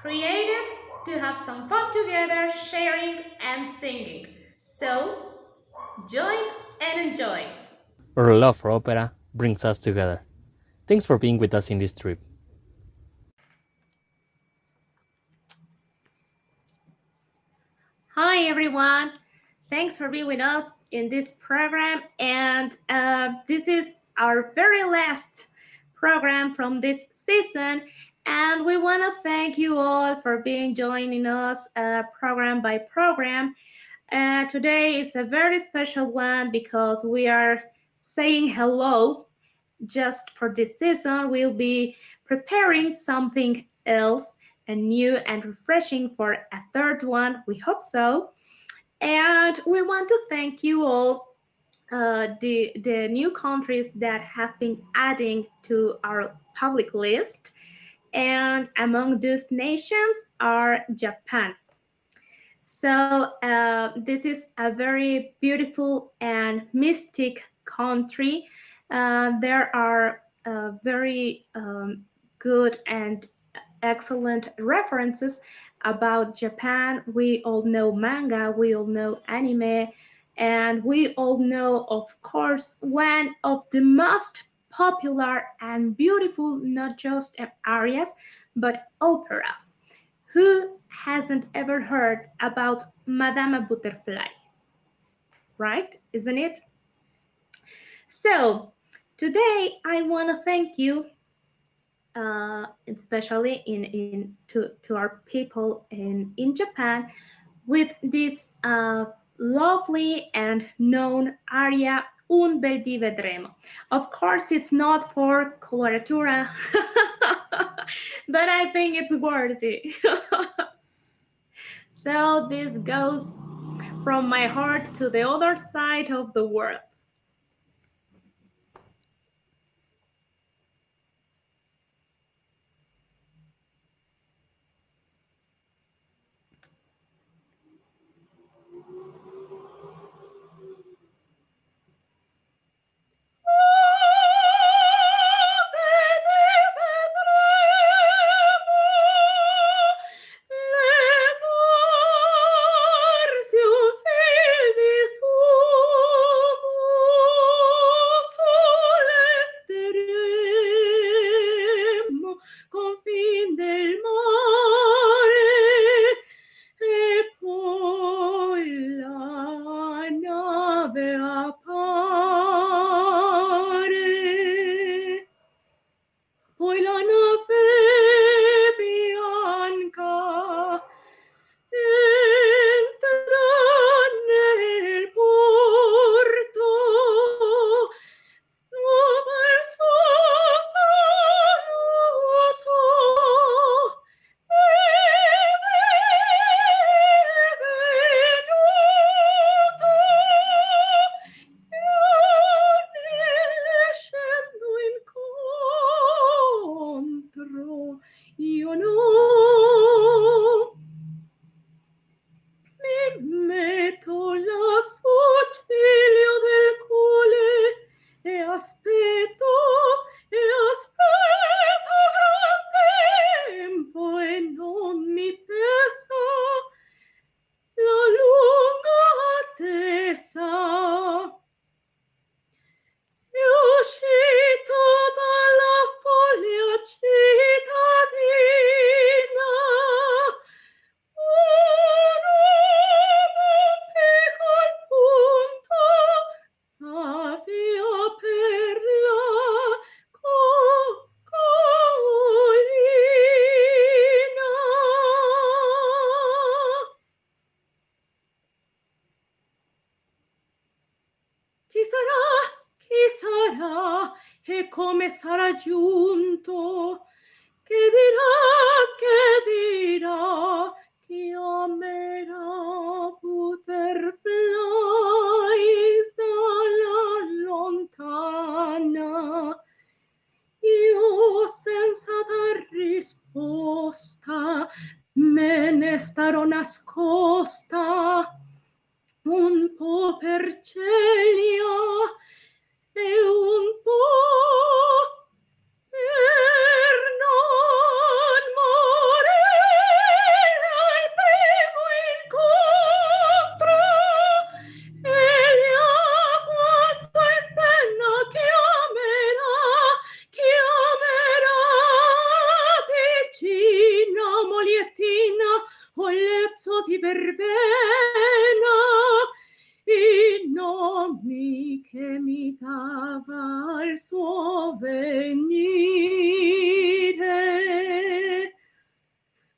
created to have some fun together, sharing and singing. So, join and enjoy. Our love for opera brings us together. Thanks for being with us in this trip. Hi everyone, thanks for being with us in this program, and this is our very last program from this season, and we want to thank you all for being joining us program by program. Today is a very special one because we are saying hello. Just for this season, we'll be preparing something else and new and refreshing for a third one. We hope so. And we want to thank you all, the new countries that have been adding to our public list. And among those nations are Japan. So this is a very beautiful and mystic country. There are very good and excellent references about Japan. We all know manga, we all know anime, and we all know, of course, one of the most popular and beautiful, not just arias, but operas. Who hasn't ever heard about Madame Butterfly? Right? Isn't it? So, today I want to thank you, especially to our people in Japan, with this lovely and known aria Un bel di vedremo. Of course, it's not for coloratura, but I think it's worthy. So this goes from my heart to the other side of the world. che mi dava il suo venire.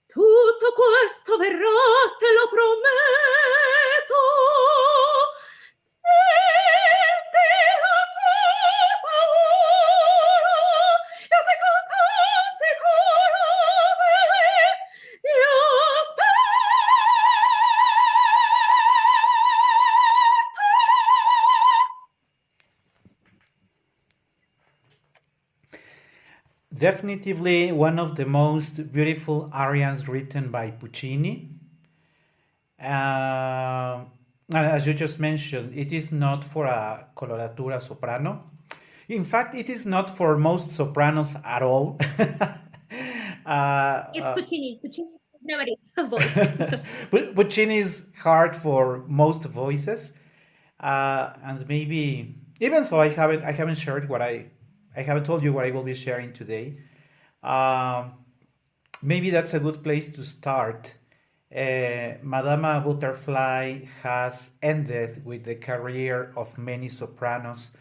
Tutto questo verrà, te lo prometto. Senti la tua paura, io sicuro io Definitively one of the most beautiful arias written by Puccini. Uh, as you just mentioned, it is not for a coloratura soprano. In fact, it is not for most sopranos at all. It's Puccini. Puccini never is a voice. But Puccini is hard for most voices, and maybe even though I haven't shared what I haven't told you what I will be sharing today. Um, Maybe that's a good place to start. Madama Butterfly has ended with the career of many sopranos,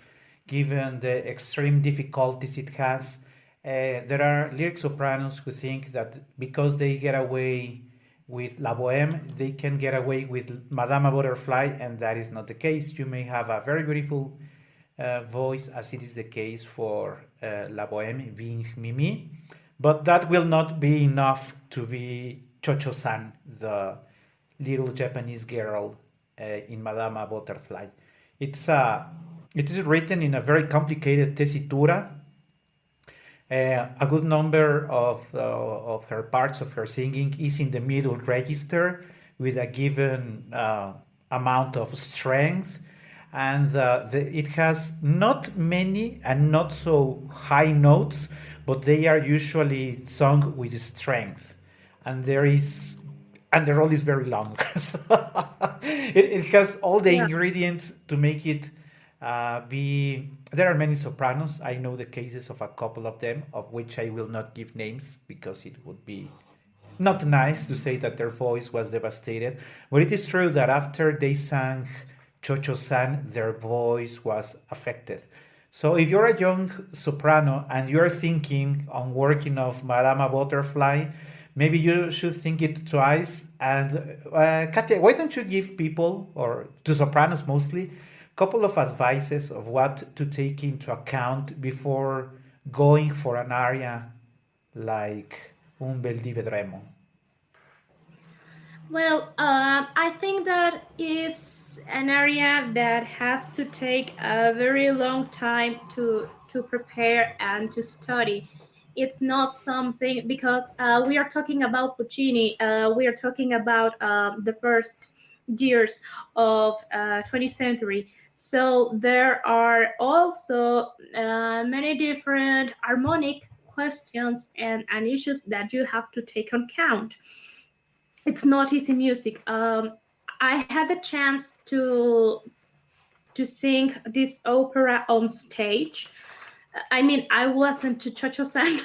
given the extreme difficulties it has. There are lyric sopranos who think that because they get away with La Boheme, they can get away with Madama Butterfly, and that is not the case. You may have a very beautiful voice, as it is the case for La Boheme being Mimi, but that will not be enough to be Chocho-san, the little Japanese girl in Madama Butterfly. It's it is written in a very complicated tessitura. A good number of her parts of her singing is in the middle register with a given amount of strength, and it has not many and not so high notes, but they are usually sung with strength, and the role is very long. So it has all the Yeah. ingredients to make it be. There are many sopranos. I know the cases of a couple of them, of which I will not give names because it would be not nice to say that their voice was devastated. But it is true that after they sang Chocho-san, their voice was affected. So if you're a young soprano and you're thinking on working of Madama Butterfly, maybe you should think it twice. And Katia, why don't you give people, or to sopranos mostly, a couple of advices of what to take into account before going for an aria like Un bel di vedremo? Well, I think that is an area that has to take a very long time to prepare and to study. It's not something because we are talking about Puccini. We are talking about the first years of 20th century. So there are also many different harmonic questions and issues that you have to take on count. It's not easy music. I had the chance to sing this opera on stage. I mean, I wasn't to Chocho-san,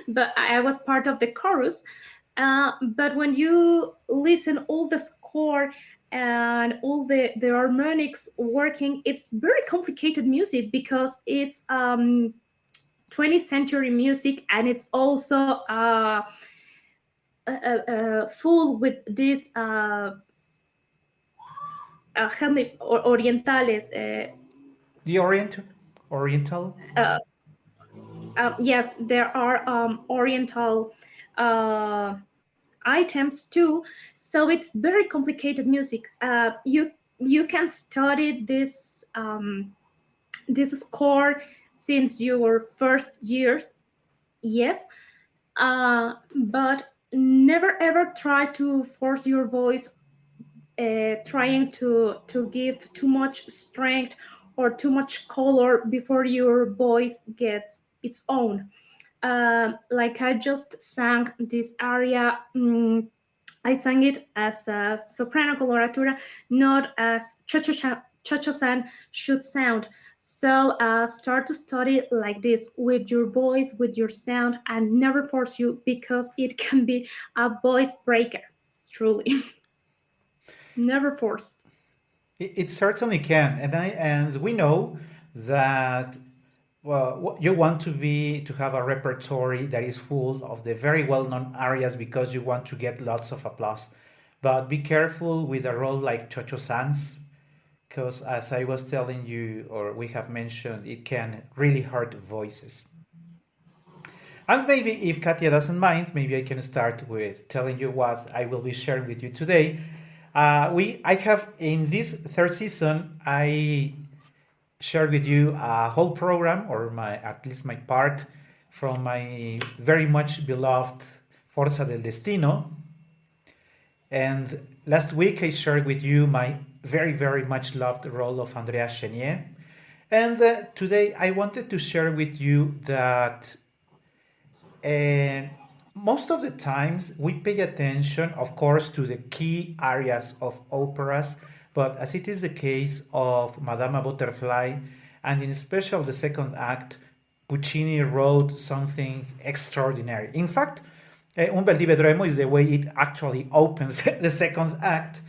but I was part of the chorus. But when you listen all the score and all the harmonics working, it's very complicated music because it's 20th century music, and it's also full with these help me, orientales. The Oriental. Uh, yes, there are oriental uh, items too. So it's very complicated music. You can study this score since your first years, yes, but never ever try to force your voice, trying to give too much strength or too much color before your voice gets its own. Like I just sang this aria. I sang it as a soprano coloratura, not as Chocho-san should sound. So start to study like this with your voice, with your sound, and never force you because it can be a voice breaker, truly. Never forced. It certainly can, and we know that well, you want to have a repertory that is full of the very well-known arias because you want to get lots of applause. But be careful with a role like Chocho San's, because as I was telling you, or we have mentioned, it can really hurt voices. And maybe if Katia doesn't mind, maybe I can start with telling you what I will be sharing with you today. I have in this third season, I shared with you a whole program, or my at least my part, from my very much beloved Forza del Destino. And last week I shared with you my very much loved role of Andrea Chenier. And today I wanted to share with you that most of the times we pay attention, of course, to the key areas of operas, but as it is the case of Madama Butterfly, and in special the second act, Puccini wrote something extraordinary. In fact, Un bel di vedremo is the way it actually opens the second act,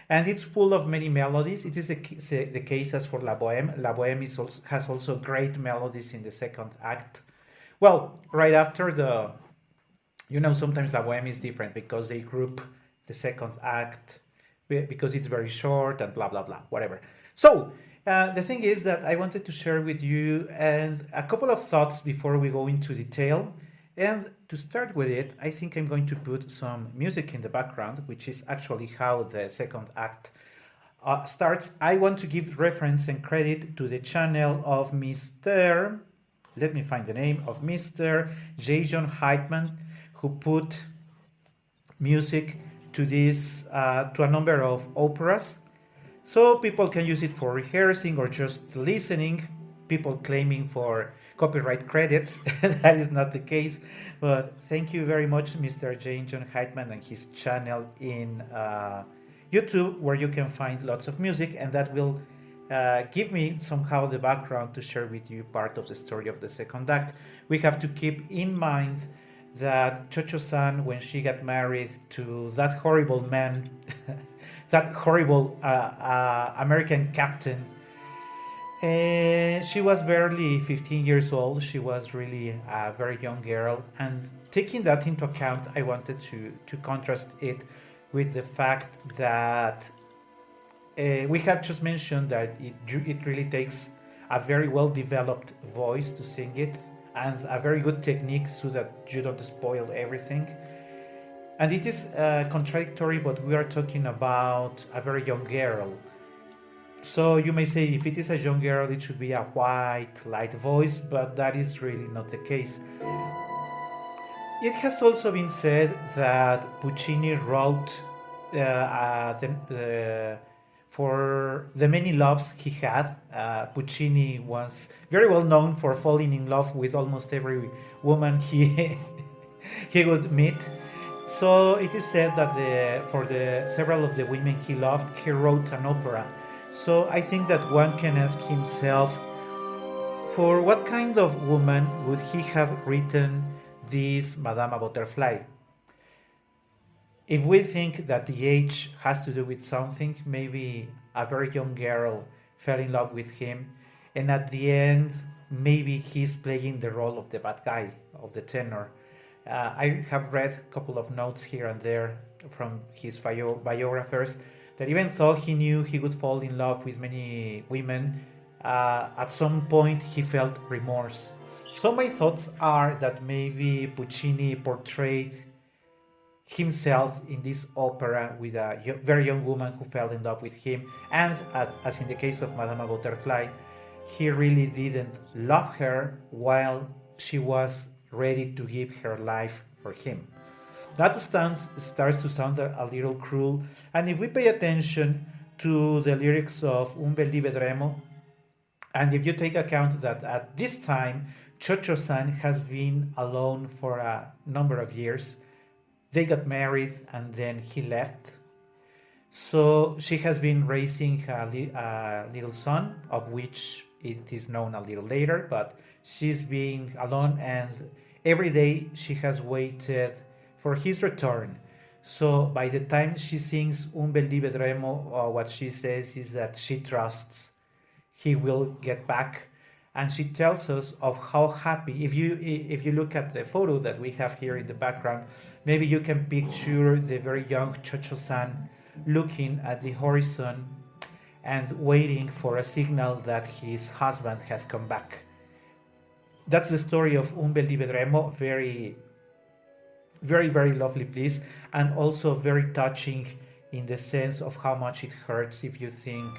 and it's full of many melodies. It is the case as for La Boheme. La Boheme has also great melodies in the second act. Well, right after sometimes La Boheme is different because they group the second act because it's very short and blah, blah, blah, whatever. So, the thing is that I wanted to share with you and a couple of thoughts before we go into detail. And to start with it, I think I'm going to put some music in the background, which is actually how the second act starts. I want to give reference and credit to the channel of Mr. Let me find the name of Mr. J. John Heitman, who put music to this to a number of operas. So people can use it for rehearsing or just listening. People claiming for copyright credits. That is not the case. But thank you very much, Mr. J. John Heitman, and his channel in YouTube, where you can find lots of music, and that will give me somehow the background to share with you part of the story of the second act. We have to keep in mind that Chocho-san, when she got married to that horrible man, that horrible American captain, she was barely 15 years old. She was really a very young girl. And taking that into account, I wanted to contrast it with the fact that we have just mentioned that it really takes a very well-developed voice to sing it and a very good technique so that you don't spoil everything. And it is contradictory, but we are talking about a very young girl. So you may say if it is a young girl, it should be a white, light voice, but that is really not the case. It has also been said that Puccini wrote for the many loves he had. Puccini was very well known for falling in love with almost every woman he he would meet. So it is said that for the several of the women he loved, he wrote an opera. So I think that one can ask himself, for what kind of woman would he have written this Madama Butterfly? If we think that the age has to do with something, maybe a very young girl fell in love with him, and at the end, maybe he's playing the role of the bad guy, of the tenor. I have read a couple of notes here and there from his biographers that even though he knew he would fall in love with many women, at some point he felt remorse. So my thoughts are that maybe Puccini portrayed himself in this opera with a very young woman who fell in love with him, and as in the case of Madama Butterfly, he really didn't love her while she was ready to give her life for him. That starts to sound a little cruel, and if we pay attention to the lyrics of Un bel di vedremo, and if you take account that at this time Chocho-san has been alone for a number of years, they got married and then he left. So she has been raising a little son, of which it is known a little later, but she's being alone, and every day she has waited for his return. So by the time she sings Un bel di vedremo, what she says is that she trusts he will get back. and she tells us of how happy. If you look at the photo that we have here in the background, maybe you can picture the very young Chocho-san looking at the horizon and waiting for a signal that his husband has come back. That's the story of Un bel di vedremo. Very, very, very lovely piece, and also very touching in the sense of how much it hurts if you think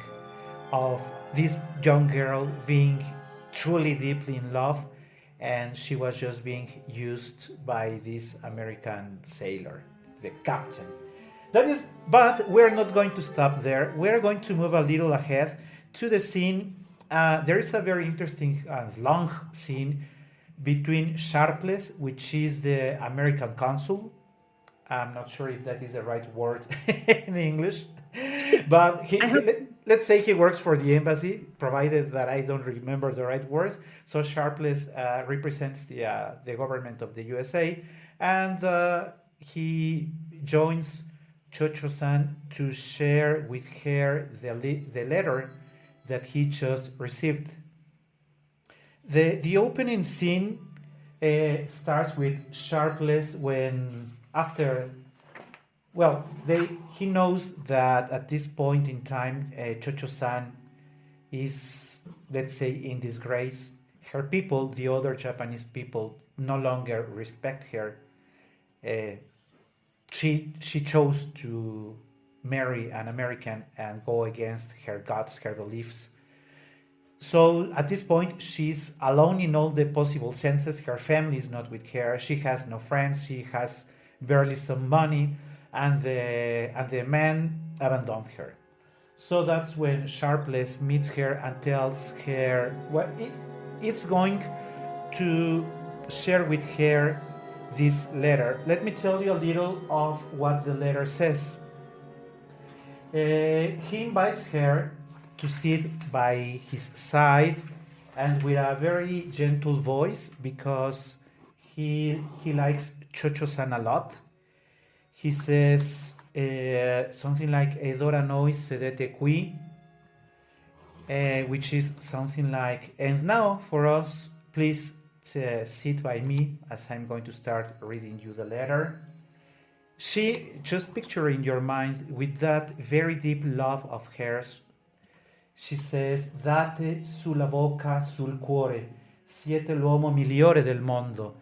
of this young girl being truly deeply in love, and she was just being used by this American sailor, the captain. That is, but we're not going to stop there. We're going to move a little ahead to the scene. There is a very interesting long scene between Sharpless, which is the American consul. I'm not sure if that is the right word in English, but let's say he works for the embassy, provided that I don't remember the right word. So Sharpless represents the government of the USA, and he joins Chocho-san to share with her the letter that he just received. The opening scene starts with Sharpless when after, well, he knows that at this point in time Chocho-san is, let's say, in disgrace. Her people, the other Japanese people, no longer respect her. She chose to marry an American and go against her gods, her beliefs. So at this point, she's alone in all the possible senses. Her family is not with her. She has no friends. She has barely some money, and the man abandoned her. So that's when Sharpless meets her and tells her what it's going to share with her this letter. Let me tell you a little of what the letter says. He invites her to sit by his side, and with a very gentle voice, because he likes Chocho-san a lot. He says something like "Edora noi sedete qui," which is something like, "And now for us, please sit by me as I'm going to start reading you the letter." She, just picture in your mind, with that very deep love of hers, she says, "Date sulla bocca sul cuore, siete l'uomo migliore del mondo."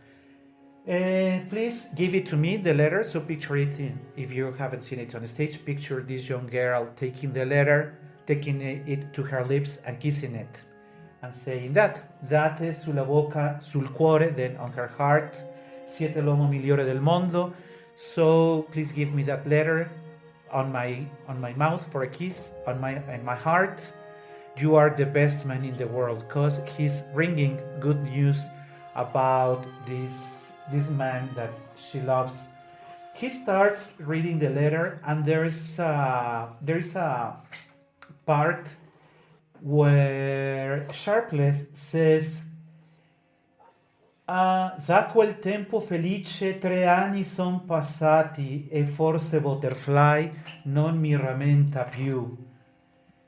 Please give it to me, the letter. So picture it if you haven't seen it on stage, picture this young girl taking the letter, taking it to her lips and kissing it, and saying that, "Date sulla bocca sul cuore," then on her heart, "Siete l'uomo migliore del mondo." So please give me that letter on my mouth for a kiss, in my heart. You are the best man in the world, because he's bringing good news about this man that she loves. He starts reading the letter, and there is a part where Sharpless says, "Da quel tempo felice 3 anni son passati e forse Butterfly non mi rammenta più."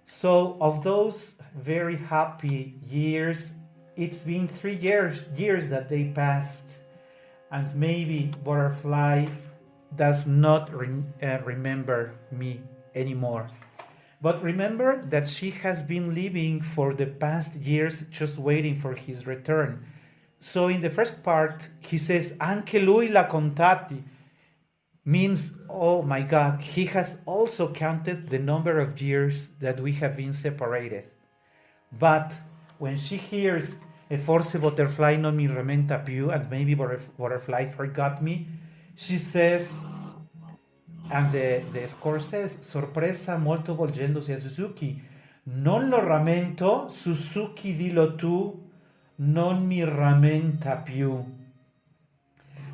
So of those very happy years, it's been 3 years that they passed, and maybe Butterfly does not remember me anymore. But remember that she has been living for the past years just waiting for his return. So in the first part, he says, "Anche lui l'ha contati," means, oh my God, he has also counted the number of years that we have been separated. But when she hears, "E forse Butterfly non mi rammenta più," and maybe Butterfly forgot me, she says, and the score says, "Sorpresa molto volgendosi a Suzuki, non lo rammento, Suzuki dillo tu, non mi rammenta più."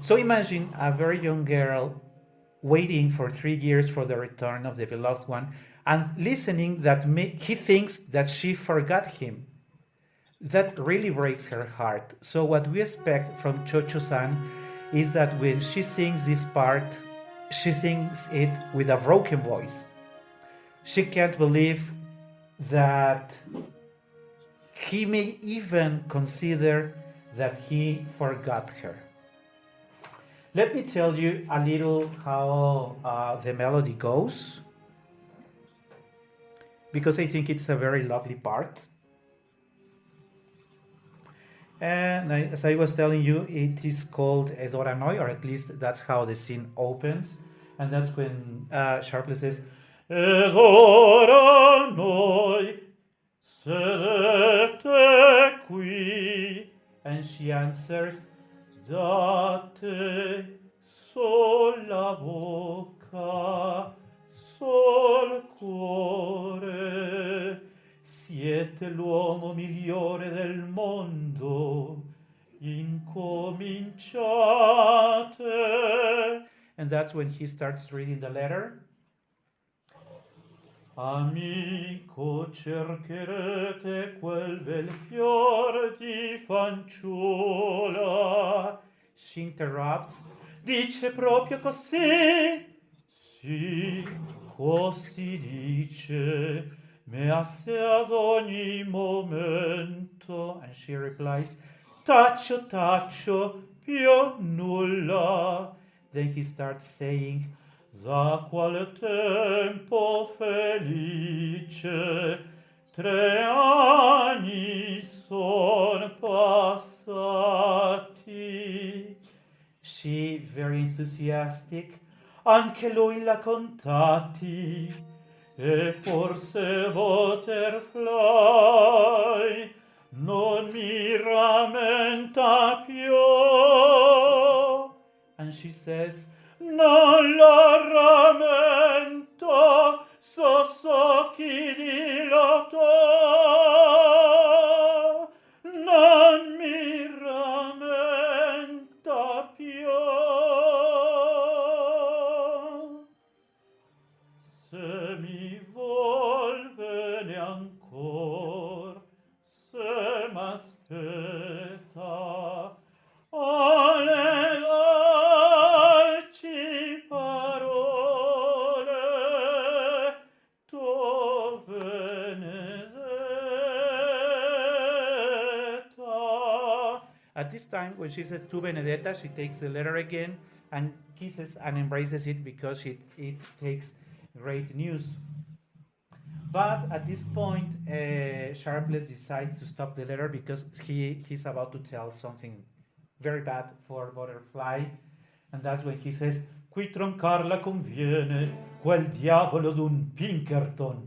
So imagine a very young girl waiting for 3 years for the return of the beloved one, and listening that he thinks that she forgot him. That really breaks her heart. So what we expect from Chocho-san is that when she sings this part, she sings it with a broken voice. She can't believe that He may even consider that he forgot her. Let me tell you a little how the melody goes, because I think it's a very lovely part. And as I was telling you, it is called Edora Noi, or at least that's how the scene opens. And that's when Sharpless says, Edora Noi, sedete qui. And she answers, Date sol la bocca, sol cuore. Siete l'uomo migliore del mondo, incominciate. And that's when he starts reading the letter. Amico, cercherete quel bel fior di fanciulla. She interrupts. Dice proprio così? Sì, così dice. Me hace ad ogni momento. And she replies, Taccio, taccio, più nulla. Then he starts saying, Da qual tempo felice 3 anni son passati. She, very enthusiastic, anche lui l'ha contati, e forse butterfly non mi rammenta più. And she says, non la rammento, so chi dilatò, non mi rammenta più. Se mi volvene ancor, se m'aspetta, ole dolci parole, tu Benedetta. At this time, when she says tu Benedetta, she takes the letter again and kisses and embraces it because it takes great news. But at this point, Sharpless decides to stop the letter because he's about to tell something very bad for Butterfly. And that's when he says, Qui troncarla conviene, quel diavolo d'un Pinkerton.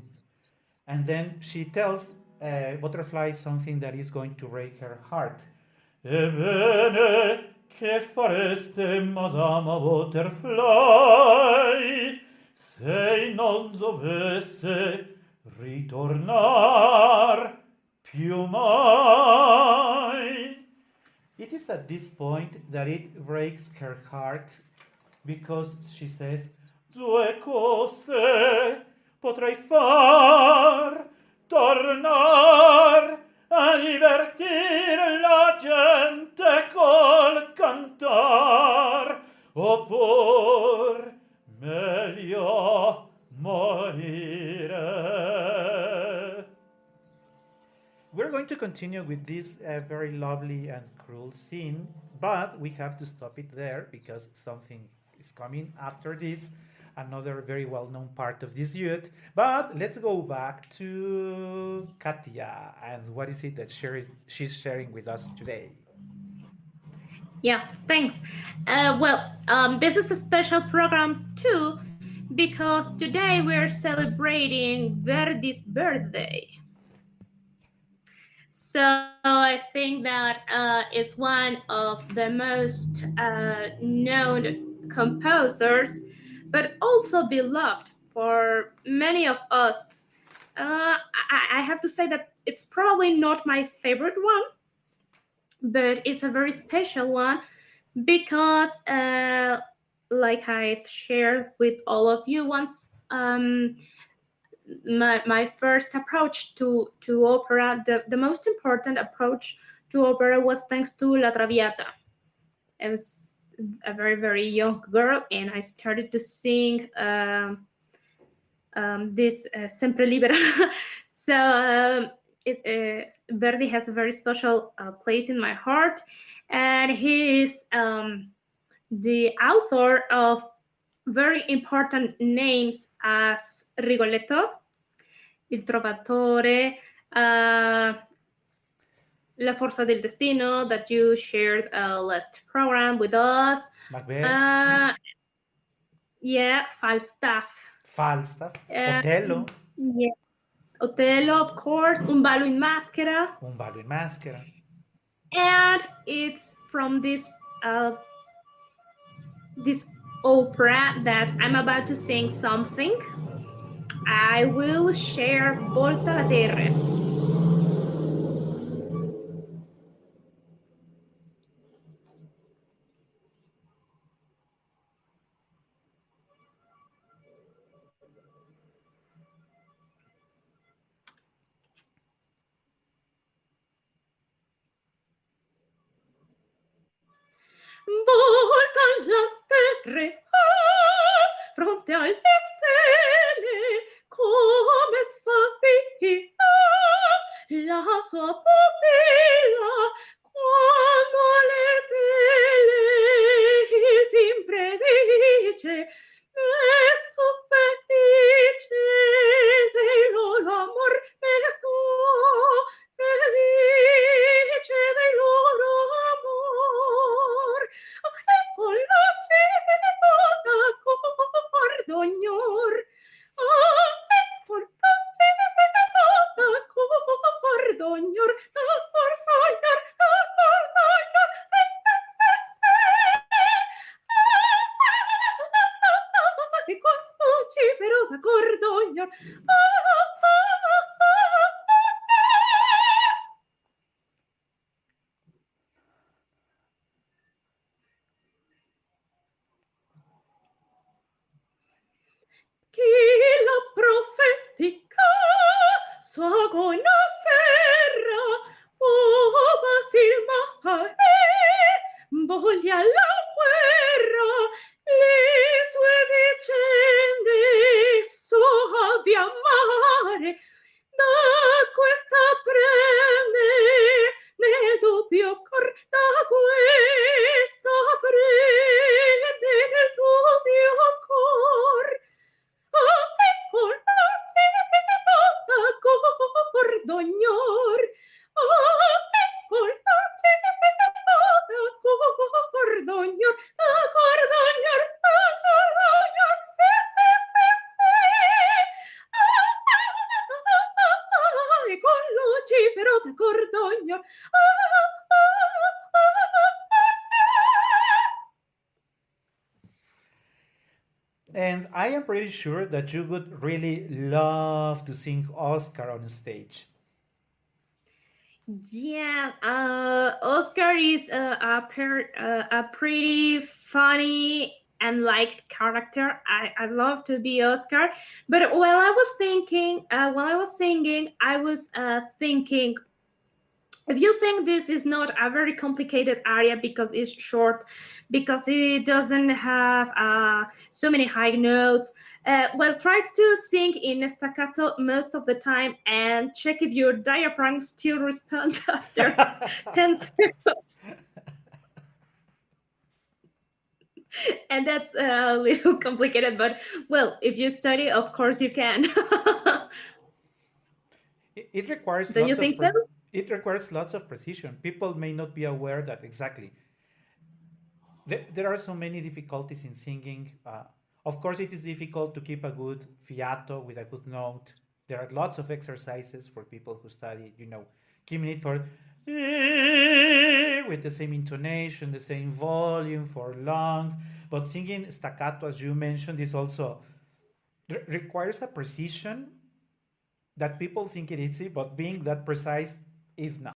And then she tells Butterfly something that is going to break her heart. Ebbene, che fareste, Madama Butterfly, se non dovesse ritornar più mai? It is at this point that it breaks her heart because she says, Due cose potrei far, tornar a divertire la gente col cantar, oppur meglio morire. We're going to continue with this very lovely and cruel scene, but we have to stop it there because something is coming after this, another very well-known part of this duet. But let's go back to Katia and what is it that she's sharing with us today? Yeah, thanks. This is a special program too because today we're celebrating Verdi's birthday. So I think that is one of the most known composers, but also beloved for many of us. I have to say that it's probably not my favorite one, but it's a very special one because, like I've shared with all of you once, my first approach to opera, the most important approach to opera was thanks to La Traviata. I was a very, very young girl and I started to sing this Sempre Libera. So Verdi has a very special place in my heart, and he is the author of very important names as Rigoletto, Il Trovatore, uh, La Forza del Destino that you shared last program with us. Macbeth, Uh, yeah, Falstaff. Falstaff, Uh, Otello, yeah, Otello, of course, Un ballo in maschera. Un ballo in maschera. And it's from this opera that I'm about to sing something. I will share Volta la Terra. Volta la terra fronte alle stelle come sfavilla la sua pupilla quando le pele il timbre dice esto felice del loro amor esto felice del loro amor e con la civetta cordognor e con la civetta cordognor e con Lucifero da cordognor chi la profetica sua gonna ferra basilma voglia la guerra le sue vicende soavi a mare da questa prende nel dubbio cor da questa prende nel dubbio cor cordognor cordognor cordognor con Lucifero da cordognor And I am pretty sure that you would really love to sing Oscar on stage. Yeah, Oscar is a pretty funny and liked character. I love to be Oscar, but while I was singing, I was thinking, if you think this is not a very complicated area because it's short, because it doesn't have so many high notes, well, try to sing in staccato most of the time and check if your diaphragm still responds after 10 seconds. And that's a little complicated, but well, if you study, of course you can. It requires Don't you think so? it requires lots of precision. People may not be aware that exactly. There are so many difficulties in singing. Of course, it is difficult to keep a good fiato with a good note. There are lots of exercises for people who study, keeping it for with the same intonation, the same volume for lungs. But singing staccato, as you mentioned, is also requires a precision that people think it easy, but being that precise is not.